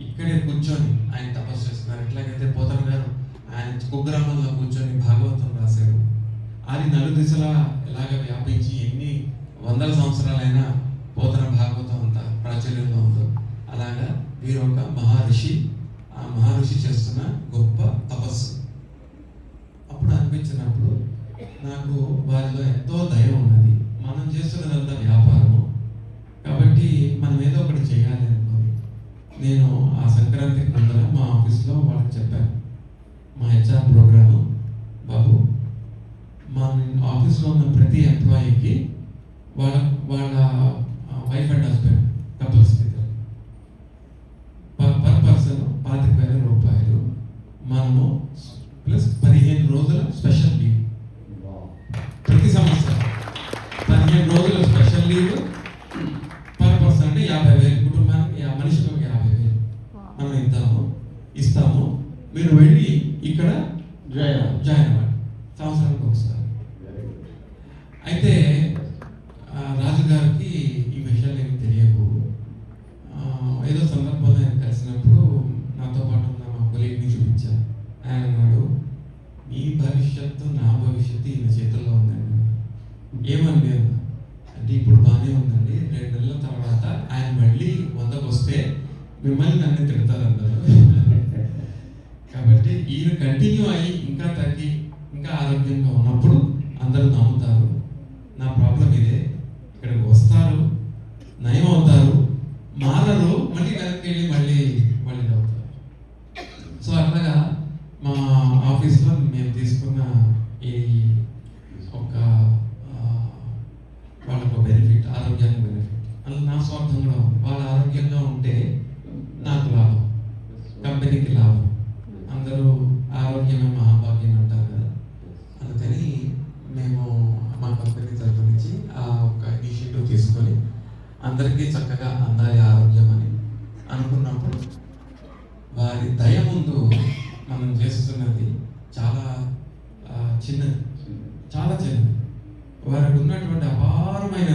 ఇక్కడే కూర్చొని ఆయన తపస్సు చేస్తున్నారు. ఎట్లాగైతే పోతన గారు ఆయన కుగ్రామంలో కూర్చొని భాగవతం రాశారు. అది నలుదిశలా ఎలాగ వ్యాపించి ఎన్ని వందల సంవత్సరాలైనా పోతన భాగవతం అంత ప్రాచుర్యంలో ఉందో అలాగా వీరు ఒక మహర్షి. ఆ మహర్షి చేస్తున్న గొప్ప తపస్సు. అప్పుడు అనిపించినప్పుడు నాకు వారిలో ఎంతో దయ ఉన్నది. మనం చేస్తున్నదంతా వ్యాపారము కాబట్టి మనం ఏదో ఒకటి చేయాలి అనుకోని నేను ఆ సంక్రాంతికి ముందర మా ఆఫీస్లో వాళ్ళకి చెప్పాను, మా హెచ్ఆర్ ప్రోగ్రాము, బాబు మా ఆఫీస్లో ఉన్న ప్రతి ఎంప్లాయీకి వాళ్ళ వాళ్ళ wife and husband couples per person 25,000 రూపాయలు మనము ప్లస్ 15 రోజుల స్పెషల్ లీవ్. ప్రతి సంవత్సరం 15 రోజుల స్పెషల్ లీవ్ పర్ పర్సన్ అంటే 50,000 కుటుంబానికి మనిషికి 50,000 మనం ఇస్తాము. మీరు వెళ్ళి ఇక్కడ జాయిన్ అవ్వండి సంవత్సరానికి ఒకసారి. అయితే రాజుగారికి ఈ విషయాలు ఏమి తెలియవు. ఏదో సందర్భంలో ఆయన కలిసినప్పుడు నాతో పాటు ఉన్న మా కొలీగ్ని చూపించాను. ఆయన అన్నాడు, మీ భవిష్యత్తు నా భవిష్యత్తు ఈయన చేతుల్లో ఉందండి. ఏమండి అన్న అంటే ఇప్పుడు బాగానే ఉందండి, 2 నెలల తర్వాత ఆయన మళ్ళీ 100కు వస్తే మిమ్మల్ని నన్ను తిడతారన్నారు. కాబట్టి ఈయన కంటిన్యూ అయ్యి ఇంకా తగ్గి ఇంకా ఆరోగ్యంగా ఉన్నప్పుడు అందరూ నమ్ముతారు. నా ప్రాబ్లం ఇదే, ఇక్కడికి వస్తారు, నయం అవుతారు, మారరు, మళ్ళీ వెనక్కి వెళ్ళి మళ్ళీ అవుతారు. సో అట్లాగా మా ఆఫీస్లో మేము తీసుకున్న ఈ ఒక వాళ్ళకు బెనిఫిట్, ఆరోగ్యానికి బెనిఫిట్, అలా నా స్వార్థం కూడా ఉంది. వాళ్ళు ఆరోగ్యంగా ఉంటే నాకు లాభం, కంపెనీకి లాభం. అందరూ ఆరోగ్యమే మహాభాగ్యం అంటారు కదా, అందుకని మేము మా కంపెనీ తరఫు నుంచి ఆ ఒక ఇనిషియేటివ్ తీసుకొని అందరికీ చక్కగా అందాలి ఆరోగ్యం అని అనుకున్నప్పుడు వారి దయ ముందు మనం చేస్తున్నది చాలా చిన్నది, చాలా చిన్నది. వారికి ఉన్నటువంటి అపారమైన